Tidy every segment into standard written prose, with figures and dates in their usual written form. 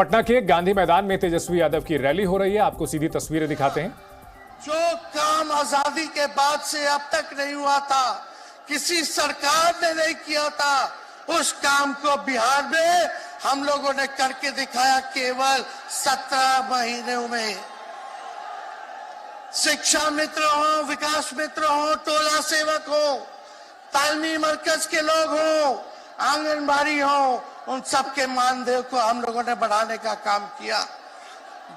पटना के गांधी मैदान में तेजस्वी यादव की रैली हो रही है। आपको सीधी तस्वीरें दिखाते हैं। जो काम आजादी के बाद से अब तक नहीं हुआ था, किसी सरकार ने नहीं किया था, उस काम को बिहार में हम लोगों ने करके दिखाया केवल 17 महीनों में। शिक्षा मित्र हो, विकास मित्र हो, टोला सेवक हो, तालमी मरकज के लोग हो, आंगनबाड़ी हो, उन सबके मानदेय को हम लोगों ने बढ़ाने का काम किया,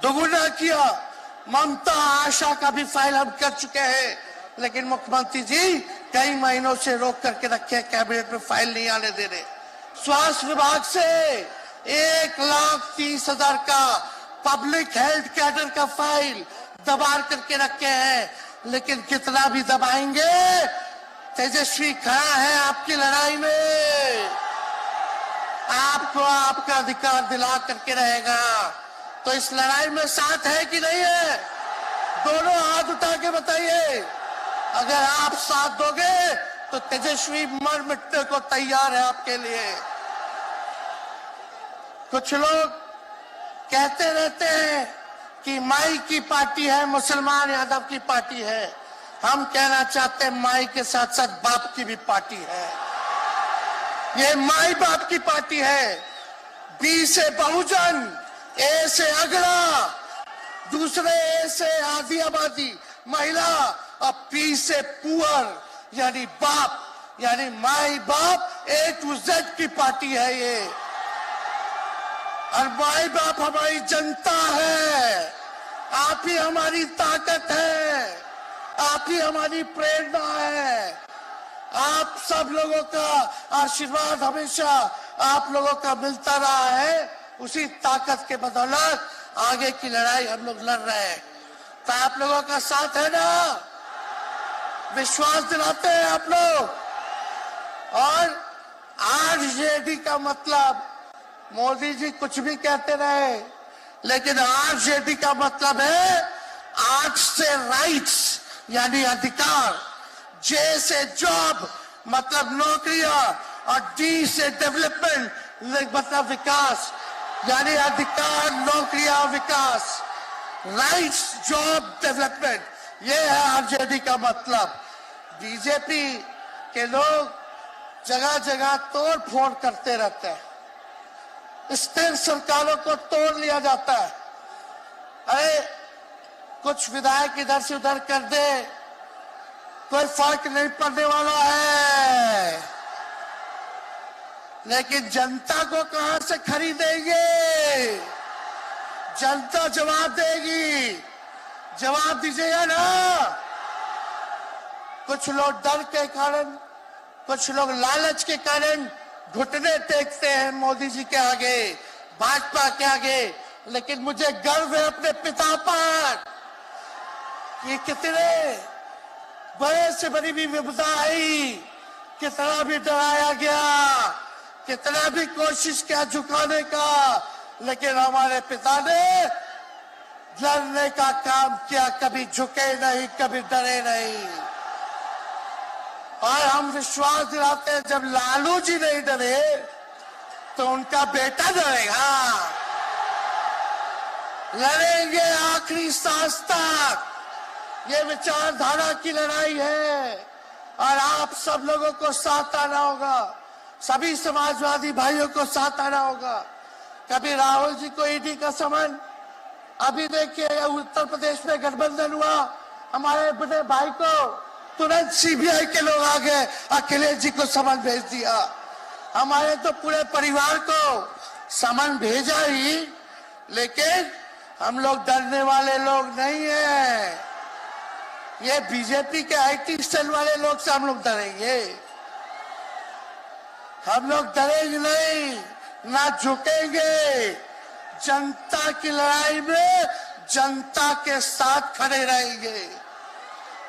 दोगुना किया। ममता आशा का भी फाइल हम कर चुके हैं, लेकिन मुख्यमंत्री जी कई महीनों से रोक करके रखे, कैबिनेट में फाइल नहीं आने दे रहे। स्वास्थ्य विभाग से 1,30,000 का पब्लिक हेल्थ कैडर का फाइल दबा करके रखे हैं, लेकिन कितना भी दबाएंगे, तेजस्वी खड़ा है आपकी लड़ाई में, आपको आपका अधिकार दिला करके रहेगा। तो इस लड़ाई में साथ है कि नहीं है? दोनों हाथ उठा के बताइए। अगर आप साथ दोगे तो तेजस्वी मर मिटने को तैयार है आपके लिए। कुछ लोग कहते रहते हैं कि माई की पार्टी है, मुसलमान यादव की पार्टी है। हम कहना चाहते हैं माई के साथ साथ बाप की भी पार्टी है। ये माई बाप की पार्टी है। बी से बहुजन, ए से अगड़ा, दूसरे ए से आधी आबादी महिला, और पी से पुअर यानी बाप, यानी माई बाप, ए टू जेड की पार्टी है ये। और माई बाप हमारी जनता है। आप ही हमारी ताकत है, आप ही हमारी प्रेरणा है। आप सब लोगों का आशीर्वाद हमेशा आप लोगों का मिलता रहा है। उसी ताकत के बदौलत आगे की लड़ाई हम लोग लड़ रहे हैं। तो आप लोगों का साथ है ना? विश्वास दिलाते हैं आप लोग। और आरजेडी का मतलब, मोदी जी कुछ भी कहते रहे, लेकिन आरजेडी का मतलब है आर से राइट्स यानी अधिकार, जे से जॉब मतलब नौकरियां, और डी से डेवलपमेंट मतलब विकास, यानी अधिकार, नौकरियां, विकास, राइट्स, जॉब, डेवलपमेंट, ये है आरजेडी का मतलब। बीजेपी के लोग जगह जगह तोड़ फोड़ करते रहते हैं। स्थिर सरकारों को तोड़ लिया जाता है। अरे कुछ विधायक इधर से उधर कर दे, कोई फर्क नहीं पड़ने वाला है, लेकिन जनता को कहां से खरीदेंगे? जनता जवाब देगी। जवाब दीजिएगा ना। कुछ लोग डर के कारण, कुछ लोग लालच के कारण घुटने टेकते हैं मोदी जी के आगे, भाजपा के आगे, लेकिन मुझे गर्व है अपने पिता पर। ये कितने बड़े से बड़ी भी विपदा आई, कितना भी डराया गया, कितना भी कोशिश किया झुकाने का, लेकिन हमारे पिता ने लड़ने का काम किया, कभी झुके नहीं, कभी डरे नहीं। और हम विश्वास दिलाते हैं जब लालू जी नहीं डरे तो उनका बेटा डरेगा। लड़ेंगे आखिरी सांस तक। ये विचारधारा की लड़ाई है और आप सब लोगों को साथ आना होगा। सभी समाजवादी भाइयों को साथ आना होगा। कभी राहुल जी को ईडी का समन, अभी देखिए उत्तर प्रदेश में गठबंधन हुआ, हमारे बड़े भाई को तुरंत सीबीआई के लोग आ गए, अखिलेश जी को समन भेज दिया। हमारे तो पूरे परिवार को समन भेजा ही, लेकिन हम लोग डरने वाले लोग नहीं है। ये बीजेपी के आईटी सेल वाले लोग से हम लोग डरेंगे? हम लोग डरेंगे नहीं, ना झुकेंगे। जनता की लड़ाई में जनता के साथ खड़े रहेंगे।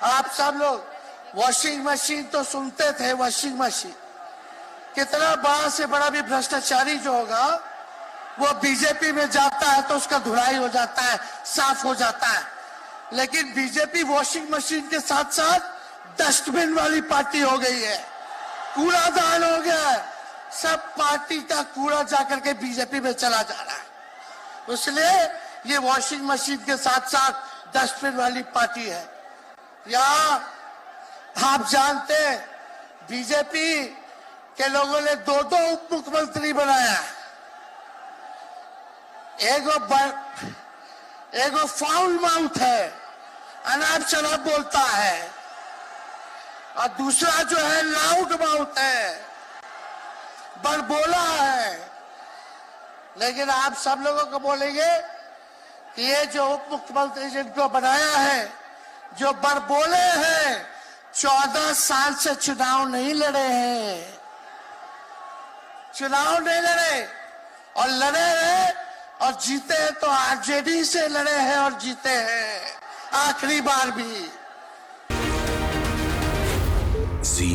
आप सब लोग वॉशिंग मशीन तो सुनते थे, वॉशिंग मशीन कितना बड़ा से बड़ा भी भ्रष्टाचारी जो होगा वो बीजेपी में जाता है तो उसका धुलाई हो जाता है, साफ हो जाता है। लेकिन बीजेपी वॉशिंग मशीन के साथ साथ डस्टबिन वाली पार्टी हो गई है, कूड़ादान हो गया है। सब पार्टी का कूड़ा जाकर के बीजेपी में चला जा रहा है। इसलिए ये वॉशिंग मशीन के साथ साथ डस्टबिन वाली पार्टी है। यहाँ आप जानते हैं बीजेपी के लोगों ने 2 उप मुख्यमंत्री बनाया। एगो फाउल माउथ है, अनाप शनाप बोलता है, और दूसरा जो है लाउड माउथ है, बड़बोला है। लेकिन आप सब लोगों को बोलेंगे कि ये जो उप मुख्यमंत्री जिनको बनाया है, जो बड़बोले हैं, 14 साल से चुनाव नहीं लड़े हैं, चुनाव नहीं लड़े, और लड़े हैं और जीते हैं तो आरजेडी से लड़े हैं और जीते हैं आखिरी बार भी। Zee